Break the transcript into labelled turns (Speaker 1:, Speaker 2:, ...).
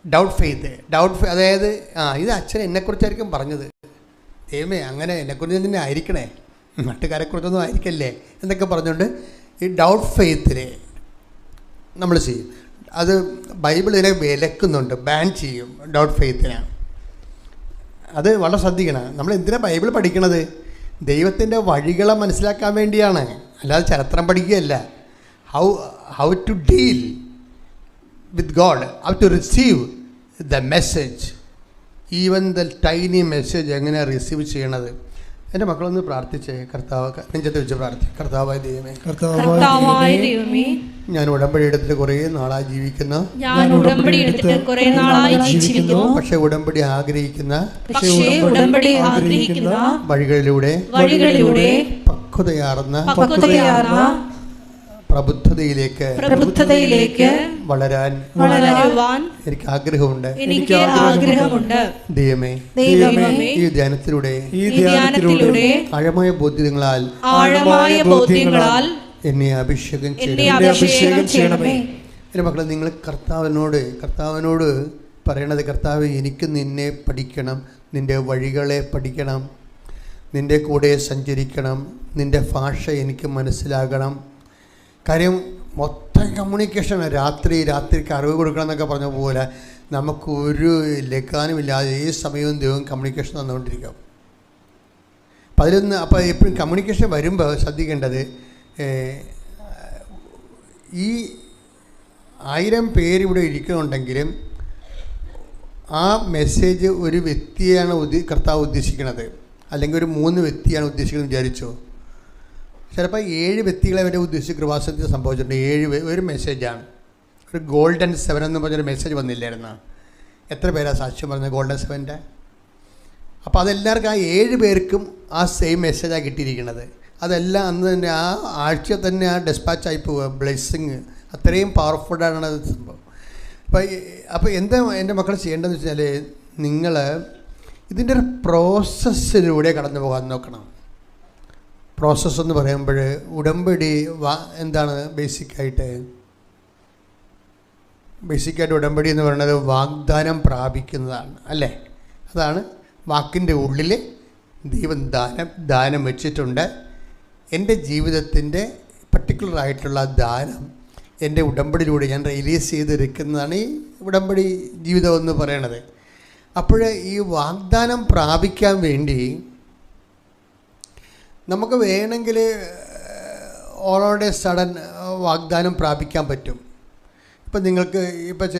Speaker 1: Doubt faith. അതായത് ഇത് അച്ഛൻ എന്നെക്കുറിച്ചായിരിക്കും പറഞ്ഞത്, ദൈവമേ അങ്ങനെ എന്നെക്കുറിച്ച് തന്നെ ആയിരിക്കണേ, നാട്ടുകാരെക്കുറിച്ചൊന്നും ആയിരിക്കല്ലേ എന്നൊക്കെ പറഞ്ഞുകൊണ്ട് ഈ ഡൗട്ട് ഫെയ്ത്തിനെ നമ്മൾ ചെയ്യും. അത് ബൈബിൾ ഇതിനെ വിലക്കുന്നുണ്ട്, ബാൻ ചെയ്യും ഡൗട്ട് ഫെയ്ത്തിനെ. അത് വളരെ ശ്രദ്ധിക്കണം. നമ്മൾ എന്തിനാണ് ബൈബിൾ പഠിക്കണത്? ദൈവത്തിൻ്റെ വഴികളെ മനസ്സിലാക്കാൻ വേണ്ടിയാണ്, അല്ലാതെ ചരിത്രം പഠിക്കുകയല്ല. How to deal with God, how to receive the message, even the tiny message എങ്ങനെയാണ് റിസീവ് ചെയ്യണത്. എൻ്റെ മക്കളൊന്ന് പ്രാർത്ഥിച്ചേ, കർത്താവ് നെഞ്ചത്ത് വെച്ച് പ്രാർത്ഥിക്കും. കർത്താവായ ദൈവമേ, ഞാൻ ഉടമ്പടി എടുത്തിട്ട് കുറേ നാളായി ജീവിക്കുന്ന, പക്ഷെ ഉടമ്പടി ആഗ്രഹിക്കുന്ന വഴികളിലൂടെ പക്വതയാർന്ന പ്രബുദ്ധതയിലേക്ക് വളരാൻ എനിക്ക് ആഗ്രഹമുണ്ട്. ദൈവമേ, ഈ ധ്യാനത്തിലൂടെ ആഴമായ ബോധ്യങ്ങളാൽ എന്നെ അഭിഷേകം ചെയ്യണമേ. എൻ്റെ മക്കളെ, നിങ്ങൾ കർത്താവിനോട് പറയണത്, കർത്താവ് എനിക്ക് നിന്നെ പഠിക്കണം, നിൻ്റെ വഴികളെ പഠിക്കണം, നിൻ്റെ കൂടെ സഞ്ചരിക്കണം, നിൻ്റെ ഭാഷ എനിക്ക് മനസ്സിലാകണം. കാര്യം മൊത്തം കമ്മ്യൂണിക്കേഷനാണ്. രാത്രിക്ക് അറിവ് കൊടുക്കണം എന്നൊക്കെ പറഞ്ഞ പോലെ നമുക്കൊരു ലക്കാനുമില്ലാതെ ഏത് സമയവും ദൈവം കമ്മ്യൂണിക്കേഷൻ തന്നുകൊണ്ടിരിക്കും. അപ്പോൾ എപ്പോഴും കമ്മ്യൂണിക്കേഷൻ വരുമ്പോൾ ശ്രദ്ധിക്കേണ്ടത്, ഈ 1000 പേരിവിടെ ഇരിക്കുന്നുണ്ടെങ്കിലും ആ മെസ്സേജ് ഒരു വ്യക്തിയാണ് കർത്താവ് ഉദ്ദേശിക്കുന്നത്, അല്ലെങ്കിൽ ഒരു 3 വ്യക്തിയാണ് ഉദ്ദേശിക്കുന്നത് വിചാരിച്ചോ. ചിലപ്പോൾ 7 വ്യക്തികളെ വരെ ഉദ്ദേശിച്ച് കൃപാസനത്തിൽ സംഭവിച്ചിട്ടുണ്ട്. 7 ഒരു മെസ്സേജാണ്. ഒരു ഗോൾഡൻ 7 എന്ന് പറഞ്ഞൊരു മെസ്സേജ് വന്നില്ലായിരുന്നു? എത്ര പേരാണ് സാക്ഷ്യം പറഞ്ഞത് ഗോൾഡൻ 7ൻ്റെ? അപ്പോൾ അതെല്ലാവർക്കും, ആ 7 പേർക്കും ആ സെയിം മെസ്സേജാണ് കിട്ടിയിരിക്കുന്നത്. അതെല്ലാം അന്ന് തന്നെ ആ ആഴ്ച തന്നെ ആ ഡെസ്പാച്ചായി പോവുക. ബ്ലെസ്സിങ് അത്രയും പവർഫുള്ളാണ് അത് സംഭവം. അപ്പോൾ എന്താ എൻ്റെ മക്കൾ ചെയ്യേണ്ടതെന്ന് വെച്ചാൽ, നിങ്ങൾ ഇതിൻ്റെ ഒരു പ്രോസസ്സിലൂടെ കടന്നു പോകാൻ നോക്കണം. പ്രോസസ്സ് എന്ന് പറയുമ്പോൾ ഉടമ്പടി എന്താണ്? ബേസിക്കായിട്ട് ഉടമ്പടി എന്ന് പറയുന്നത് വാഗ്ദാനം പ്രാപിക്കുന്നതാണ്, അല്ലേ? അതാണ് വാക്കിൻ്റെ ഉള്ളിൽ ദൈവം ദാനം വെച്ചിട്ടുണ്ട്. എൻ്റെ ജീവിതത്തിൻ്റെ പർട്ടിക്കുലറായിട്ടുള്ള ദാനം എൻ്റെ ഉടമ്പടിയിലൂടെ ഞാൻ റിലീസ് ചെയ്തിരിക്കുന്നതാണ് ഈ ഉടമ്പടി ജീവിതം എന്ന് പറയണത്. അപ്പോൾ ഈ വാഗ്ദാനം പ്രാപിക്കാൻ വേണ്ടി നമുക്ക് വേണമെങ്കിൽ ഓൾ ഓഫ് എ സഡൻ വാഗ്ദാനം പ്രാപിക്കാൻ പറ്റും. ഇപ്പം നിങ്ങൾക്ക്